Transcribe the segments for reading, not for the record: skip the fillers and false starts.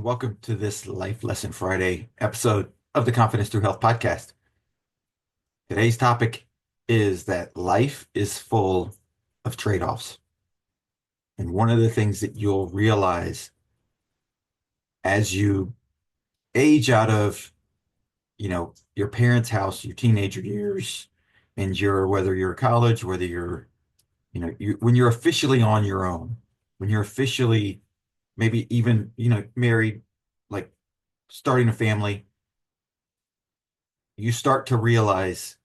welcome to this Life Lesson Friday episode of the Confidence Through Health podcast. Today's topic is that life is full of trade-offs. And one of the things that you'll realize as you age out of, your parents' house, your teenager years, and whether you're college, whether you're, when you're officially on your own, when you're officially maybe even, married, like starting a family, you start to realize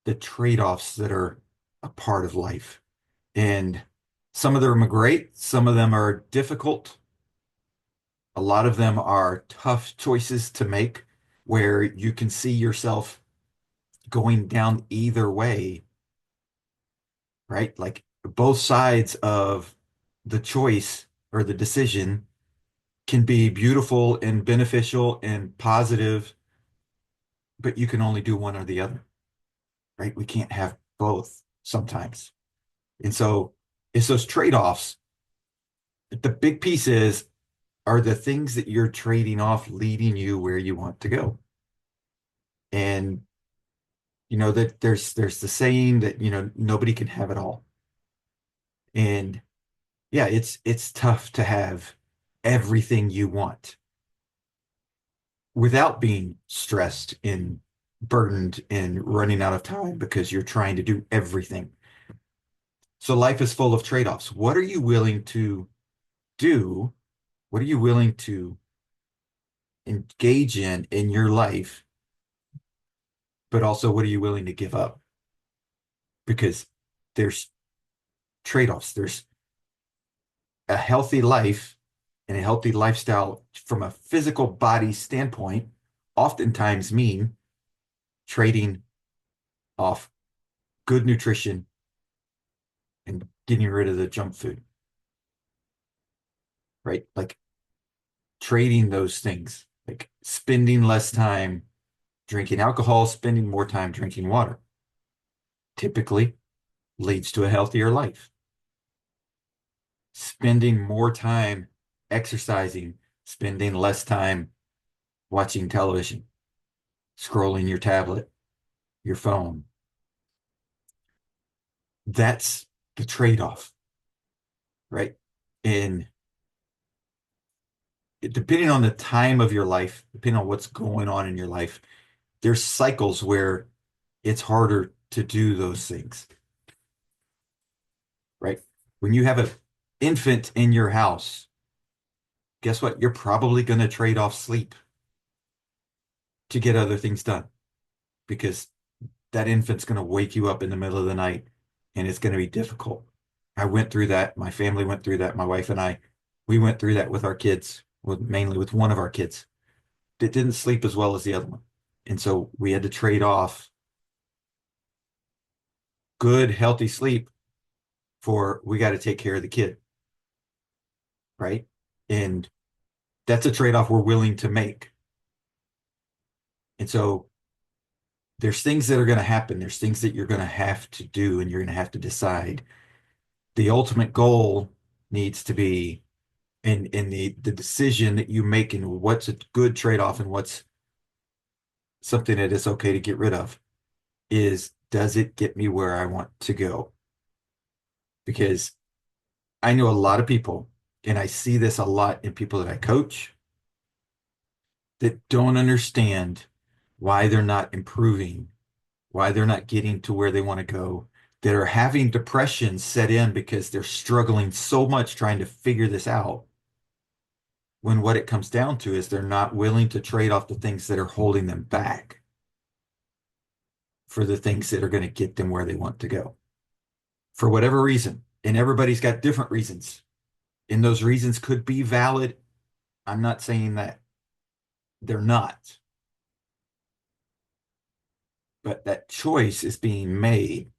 the trade-offs that are a part of life. And some of them are great, some of them are difficult. A lot of them are tough choices to make where you can see yourself going down either way, right? Like both sides of the choice or the decision can be beautiful and beneficial and positive, but you can only do one or the other, right? We can't have both sometimes. And so it's those trade-offs. The big piece is, are the things that you're trading off leading you where you want to go? And that there's the saying that, nobody can have it all. And yeah, it's tough to have everything you want without being stressed and burdened and running out of time because you're trying to do everything. So life is full of trade-offs. What are you willing to do? What are you willing to engage in your life? But also, what are you willing to give up? Because there's trade-offs. There's a healthy life and a healthy lifestyle from a physical body standpoint oftentimes mean trading off good nutrition and getting rid of the junk food, right? Like trading those things, like spending less time drinking alcohol, spending more time drinking water, typically leads to a healthier life. Spending more time exercising, spending less time watching television, scrolling your tablet, your phone. That's the trade-off, right? And depending on the time of your life, depending on what's going on in your life, there's cycles where it's harder to do those things, right? When you have an infant in your house, guess what? You're probably going to trade off sleep to get other things done because that infant's going to wake you up in the middle of the night and it's going to be difficult. I went through that. My family went through that. My wife and I, we went through that with our kids, mainly with one of our kids that didn't sleep as well as the other one. And so we had to trade off good, healthy sleep for we got to take care of the kid, right? And that's a trade-off we're willing to make. And so there's things that are going to happen. There's things that you're going to have to do and you're going to have to decide. The ultimate goal needs to be in the decision that you make and what's a good trade-off and what's something that is okay to get rid of is, does it get me where I want to go? Because I know a lot of people, and I see this a lot in people that I coach, that don't understand why they're not improving, why they're not getting to where they want to go, that are having depression set in because they're struggling so much trying to figure this out. When what it comes down to is they're not willing to trade off the things that are holding them back for the things that are going to get them where they want to go for whatever reason. And everybody's got different reasons. And those reasons could be valid. I'm not saying that they're not. But that choice is being made.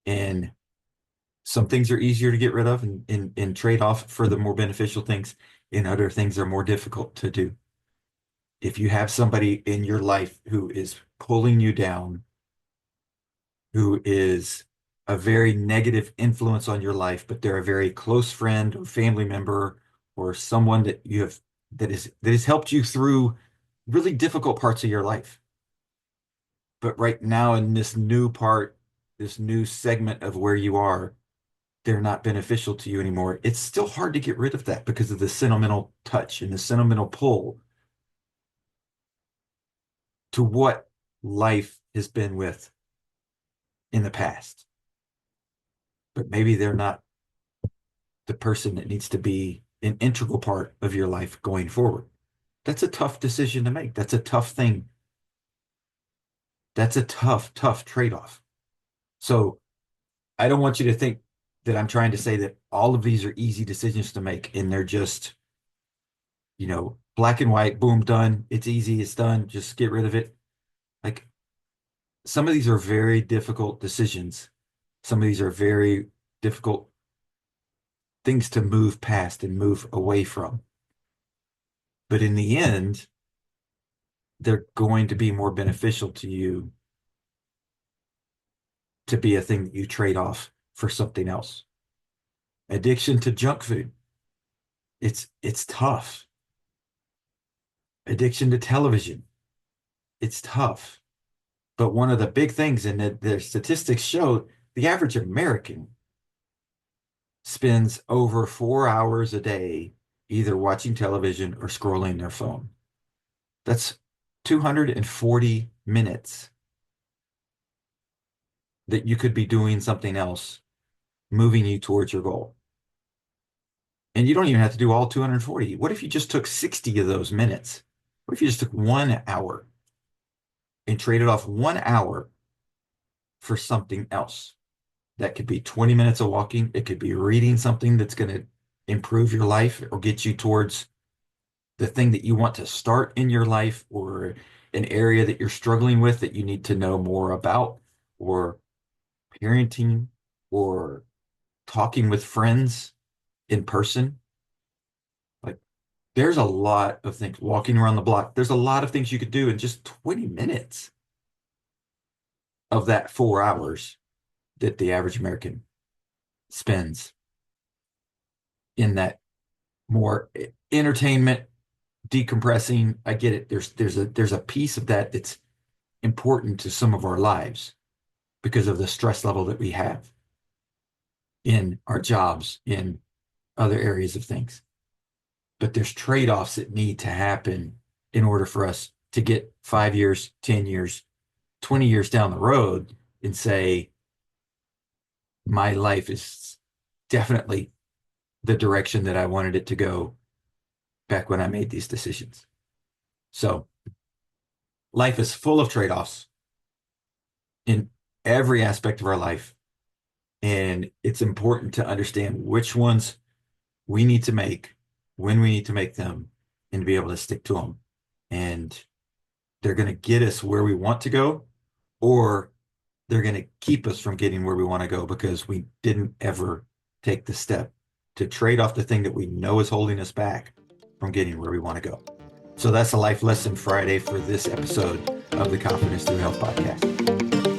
And some things are easier to get rid of and trade off for the more beneficial things, and other things are more difficult to do. If you have somebody in your life who is pulling you down, who is a very negative influence on your life, but they're a very close friend or family member or someone that you have that has helped you through really difficult parts of your life. But right now in this new part, this new segment of where you are, they're not beneficial to you anymore. It's still hard to get rid of that because of the sentimental touch and the sentimental pull to what life has been with in the past. But maybe they're not the person that needs to be an integral part of your life going forward. That's a tough decision to make. That's a tough thing. That's a tough, tough trade-off. So I don't want you to think that I'm trying to say that all of these are easy decisions to make and they're just, black and white, boom, done. It's easy, it's done. Just get rid of it. Like some of these are very difficult decisions. Some of these are very difficult things to move past and move away from. But in the end, they're going to be more beneficial to you to be a thing that you trade off for something else. Addiction to junk food. It's tough. Addiction to television. It's tough. But one of the big things, and the statistics show, the average American spends over 4 hours a day either watching television or scrolling their phone. That's 240 minutes that you could be doing something else, moving you towards your goal. And you don't even have to do all 240. What if you just took 60 of those minutes? What if you just took 1 hour and traded off 1 hour for something else? That could be 20 minutes of walking. It could be reading something that's going to improve your life or get you towards the thing that you want to start in your life, or an area that you're struggling with that you need to know more about, or parenting, or talking with friends in person. Like there's a lot of things, walking around the block. There's a lot of things you could do in just 20 minutes of that 4 hours that the average American spends in that more entertainment, decompressing. I get it. There's a piece of that that's important to some of our lives because of the stress level that we have in our jobs, in other areas of things. But there's trade-offs that need to happen in order for us to get 5 years, 10 years, 20 years down the road and say, my life is definitely the direction that I wanted it to go back when I made these decisions. So life is full of trade-offs in every aspect of our life. And it's important to understand which ones we need to make, when we need to make them, and to be able to stick to them. And they're going to get us where we want to go, or they're going to keep us from getting where we want to go because we didn't ever take the step to trade off the thing that we know is holding us back from getting where we want to go. So that's a Life Lesson Friday for this episode of the Confidence Through Health podcast.